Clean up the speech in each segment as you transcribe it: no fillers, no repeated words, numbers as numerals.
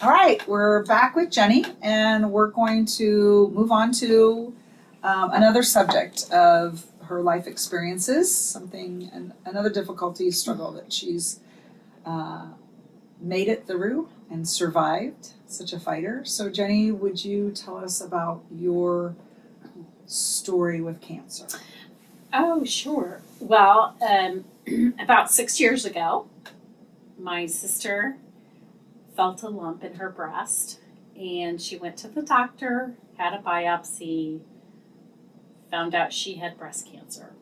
All right, we're back with Jenny, and we're going to move on to another subject of her life experiences, another difficulty, struggle that she's made it through and survived. Such a fighter. So Jenny, would you tell us about your story with cancer? Oh, sure. Well, about 6 years ago, my sister felt a lump in her breast, and she went to the doctor, had a biopsy, found out she had breast cancer.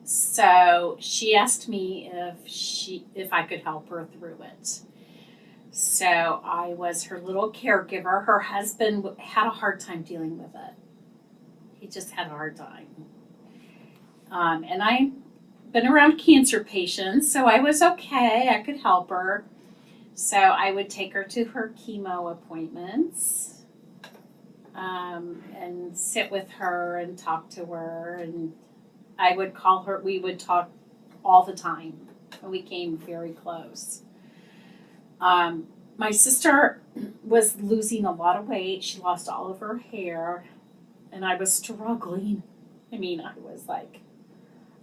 So she asked me if I could help her through it. So I was her little caregiver. Her husband had a hard time dealing with it. He just had a hard time. And I've been around cancer patients, so I was okay. I could help her. So I would take her to her chemo appointments and sit with her and talk to her. And I would call her. We would talk all the time. And we came very close. My sister was losing a lot of weight. She lost all of her hair. And I was struggling. I mean, I was like,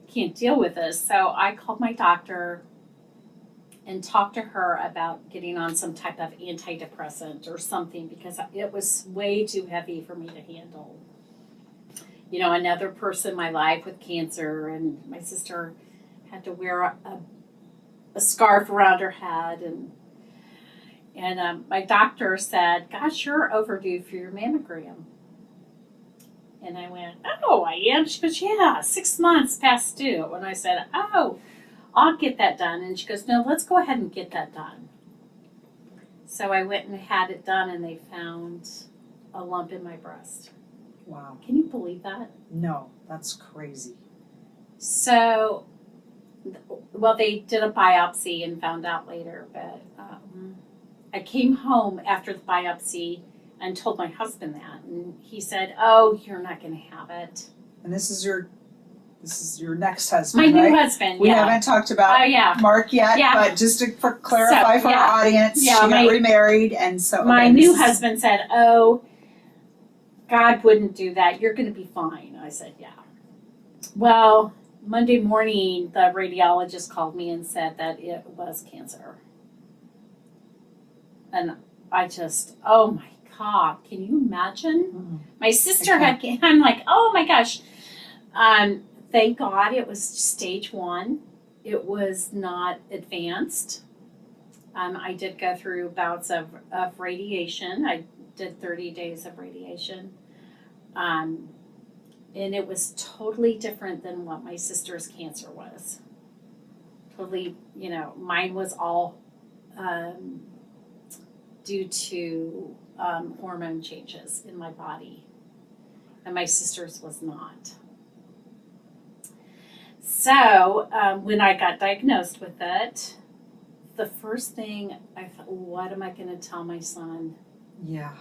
I can't deal with this. So I called my doctor and talked to her about getting on some type of antidepressant or something because it was way too heavy for me to handle. You know, another person in my life with cancer, and my sister had to wear a scarf around her head. And my doctor said, gosh, you're overdue for your mammogram. And I went, oh, I am? She goes, yeah, 6 months past due. And I said, oh, I'll get that done. And she goes, no, let's go ahead and get that done. So I went and had it done, and they found a lump in my breast. Wow. Can you believe that? No, that's crazy. So, well, they did a biopsy and found out later, but I came home after the biopsy and told my husband that, and he said, oh, you're not going to have it. And this is your next husband, my right? new husband, We yeah. haven't talked about Mark yet, but just to clarify for our audience, she got remarried, and so my new husband said, oh, God wouldn't do that. You're going to be fine. I said, yeah. Well, Monday morning, the radiologist called me and said that it was cancer. And I just, oh my God, can you imagine? Mm-hmm. My sister I'm like, oh my gosh. Thank God it was stage 1. It was not advanced. I did go through bouts of radiation. I did 30 days of radiation. And it was totally different than what my sister's cancer was. Totally, mine was all due to hormone changes in my body. And my sister's was not. So when I got diagnosed with it, the first thing I thought, what am I going to tell my son? Yeah.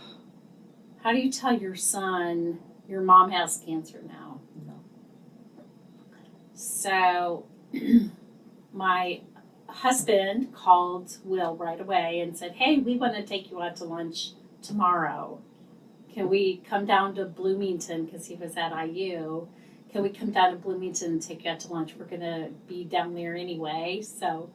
How do you tell your son your mom has cancer now? No. So my husband called Will right away and said, hey, we want to take you out to lunch tomorrow. Can we come down to Bloomington, because he was at IU. Can we come down to Bloomington and take you out to lunch? We're going to be down there anyway. So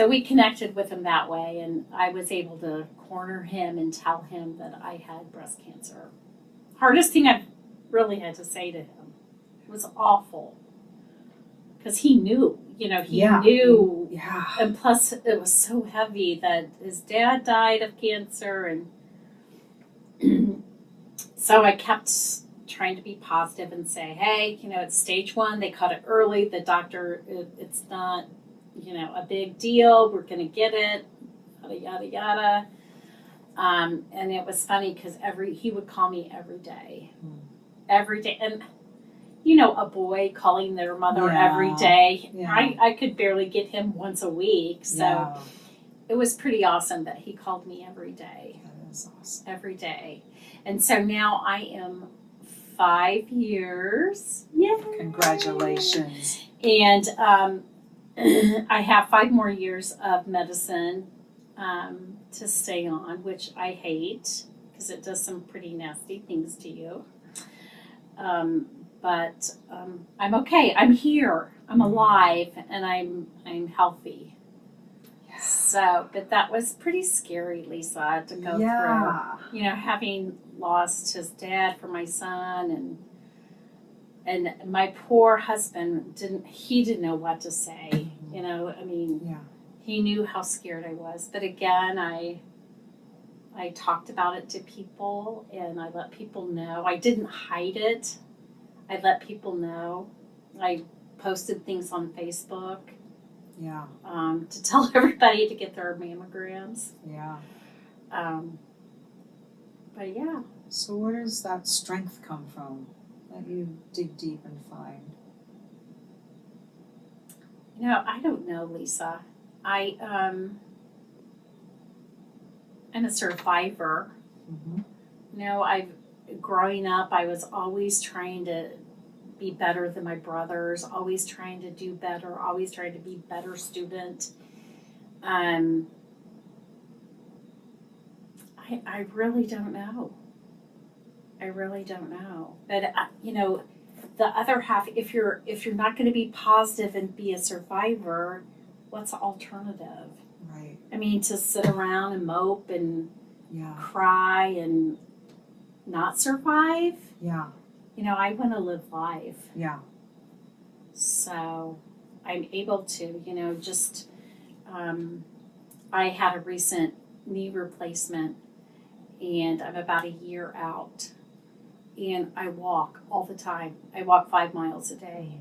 we connected with him that way, and I was able to corner him and tell him that I had breast cancer. Hardest thing I've really had to say to him. It was awful. Because he knew, he knew. Yeah. And plus, it was so heavy that his dad died of cancer. And so I kept trying to be positive and say, hey, it's stage 1. They caught it early. The doctor, it's not, a big deal. We're going to get it, yada, yada, yada. And it was funny because he would call me every day. Every day. And, a boy calling their mother every day. Yeah. I could barely get him once a week. So it was pretty awesome that he called me every day. That is awesome. Every day. And so now I am 5 years. Yay! Congratulations. And I have 5 more years of medicine to stay on, which I hate because it does some pretty nasty things to you. But I'm okay. I'm here. I'm alive, and I'm healthy. Yeah. So, but that was pretty scary, Lisa, to go through. You know, having lost his dad for my son, and my poor husband didn't know what to say. You know, I mean, Yeah. he knew how scared I was. But again, I talked about it to people, and I let people know. I didn't hide it. I let people know. I posted things on Facebook. Yeah. To tell everybody to get their mammograms. Yeah. But yeah. So where does that strength come from that you dig deep and find? You know, I don't know, Lisa. I'm a survivor. Mm-hmm. You know, growing up, I was always trying to be better than my brothers, always trying to do better, always trying to be a better student. I really don't know. I really don't know. But you know, the other half, if you're not going to be positive and be a survivor, what's the alternative? Right. I mean, to sit around and mope and Yeah. cry and not survive. Yeah. You know, I want to live life. Yeah. So I'm able to, you know, just, I had a recent knee replacement and I'm about a year out and I walk all the time. I walk 5 miles a day.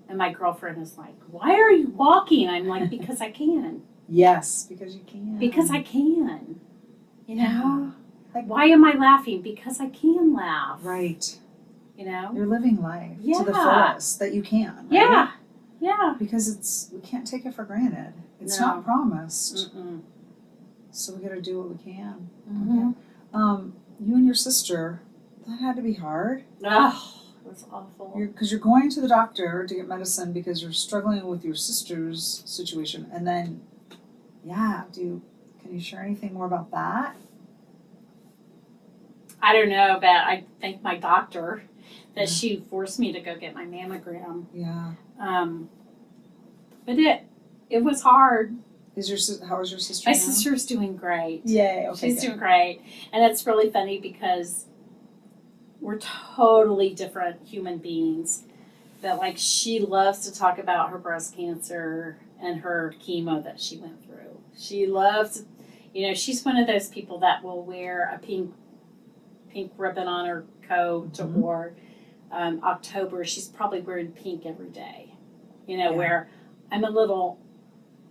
And my girlfriend is like, why are you walking? I'm like, because I can. Yes, because you can. Because I can. You know? Like, why am I laughing? Because I can laugh. Right. You know? You're living life to the Yeah. fullest that you can. Right? Yeah. Yeah. Because we can't take it for granted. It's No. not promised. Mm-mm. So we got to do what we can. Mm-hmm. Okay. You and your sister, that had to be hard. Oh, it was awful. Because you're going to the doctor to get medicine because you're struggling with your sister's situation, and then, can you share anything more about that? I don't know, but I thank my doctor that she forced me to go get my mammogram. Yeah. But it was hard. How is your sister My now? sister's doing great. Yay, okay. She's doing great. And it's really funny because we're totally different human beings. But like she loves to talk about her breast cancer and her chemo that she went through. She loves, you know, she's one of those people that will wear a pink ribbon on her coat, Mm-hmm. or October, she's probably wearing pink every day. You know, where I'm a little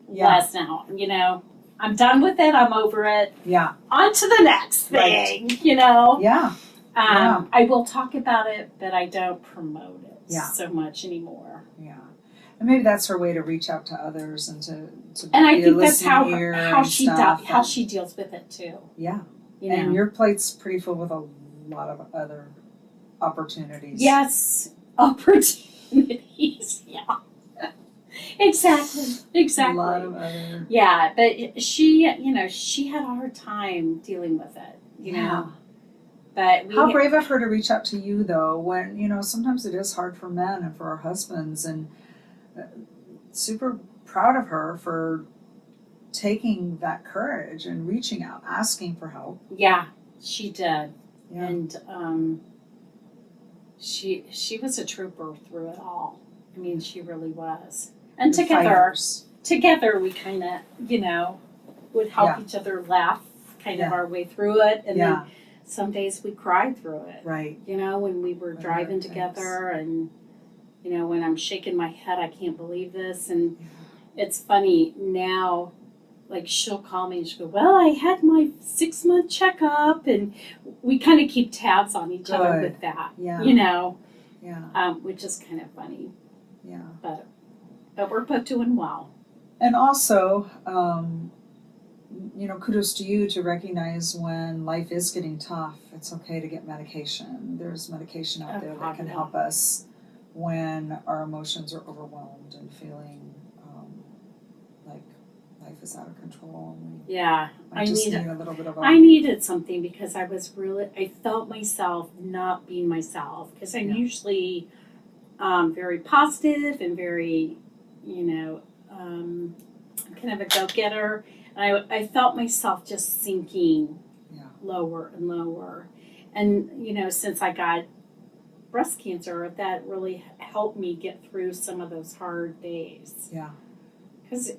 less now, you know. I'm done with it, I'm over it. Yeah. On to the next thing, you know. Yeah. I will talk about it, but I don't promote it so much anymore. Yeah. And maybe that's her way to reach out to others and to and I be think a that's how how she deals with it too. Yeah. You know? And your plate's pretty full with a lot of other opportunities. Yes, opportunities. Yeah. Exactly. A lot of other. Yeah, but she had a hard time dealing with it, you know. But how brave of her to reach out to you, though, when, you know, sometimes it is hard for men and for our husbands, and super proud of her for taking that courage and reaching out, asking for help. Yeah, she did. Yeah. And she was a trooper through it all. I mean, she really was. And together we kind of, you know, would help each other laugh kind of our way through it. And then some days we cried through it. Right. You know, when we were driving together and, you know, when I'm shaking my head, I can't believe this. And it's funny now, like she'll call me and she'll go, well, I had my 6-month checkup, and we kind of keep tabs on each other with that, you know, which is kind of funny. Yeah. But we're both doing well. And also, you know, kudos to you to recognize when life is getting tough, it's okay to get medication. There's medication out there that can help us when our emotions are overwhelmed and feeling like life is out of control. And Yeah, I just need a little bit of I needed something because I felt myself not being myself because I'm usually very positive and very, I'm kind of a go-getter. And I felt myself just sinking lower and lower. And, since I got breast cancer, that really helped me get through some of those hard days. Yeah. Because,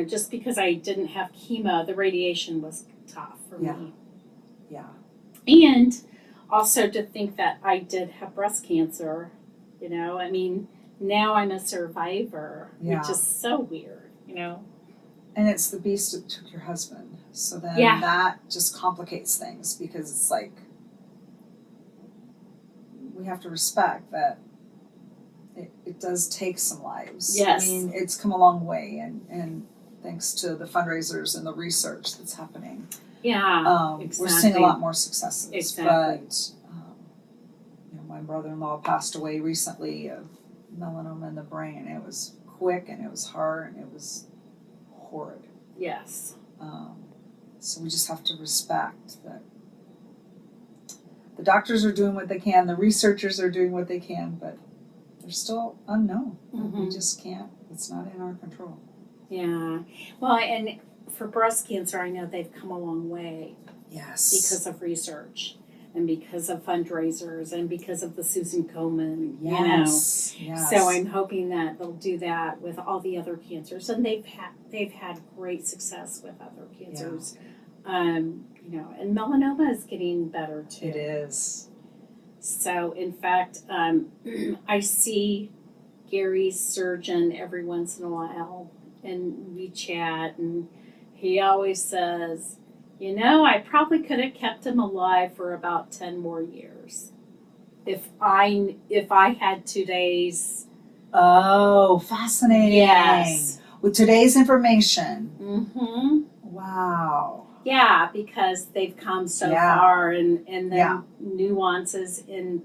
just because I didn't have chemo, the radiation was tough for me. Yeah. And also to think that I did have breast cancer, now I'm a survivor, which is so weird, And it's the beast that took your husband. So then that just complicates things because it's like, we have to respect that it does take some lives. Yes. I mean, it's come a long way, and thanks to the fundraisers and the research that's happening. Yeah, We're seeing a lot more successes. Exactly. But, my brother-in-law passed away recently of melanoma in the brain. It was quick, and it was hard, and it was horrid. Yes. So we just have to respect that the doctors are doing what they can, the researchers are doing what they can, but they're still unknown. Mm-hmm. We just can't, it's not in our control. Yeah. Well, and for breast cancer, I know they've come a long way. Yes. Because of research and because of fundraisers and because of the Susan Komen, Yes. Yes. So I'm hoping that they'll do that with all the other cancers, and they've had great success with other cancers. And melanoma is getting better too. It is. So in fact, I see Gary's surgeon every once in a while, and we chat, and he always says, I probably could have kept him alive for about 10 more years if I had today's. Oh, fascinating. Yes. With today's information. Mm-hmm. Wow. Yeah, because they've come so far, and the nuances in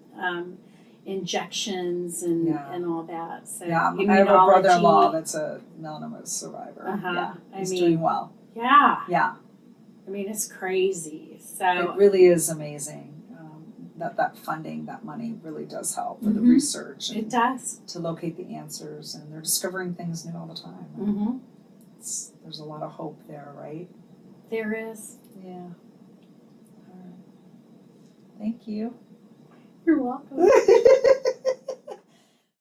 injections and all that. So I have a brother-in-law that's a melanoma survivor. Yeah, he's doing well. Yeah. Yeah. I mean, it's crazy. So it really is amazing that funding, that money really does help for the research. It does. To locate the answers, and they're discovering things new all the time. Mm-hmm. There's a lot of hope there, right? There is. Yeah. All right. Thank you. You're welcome.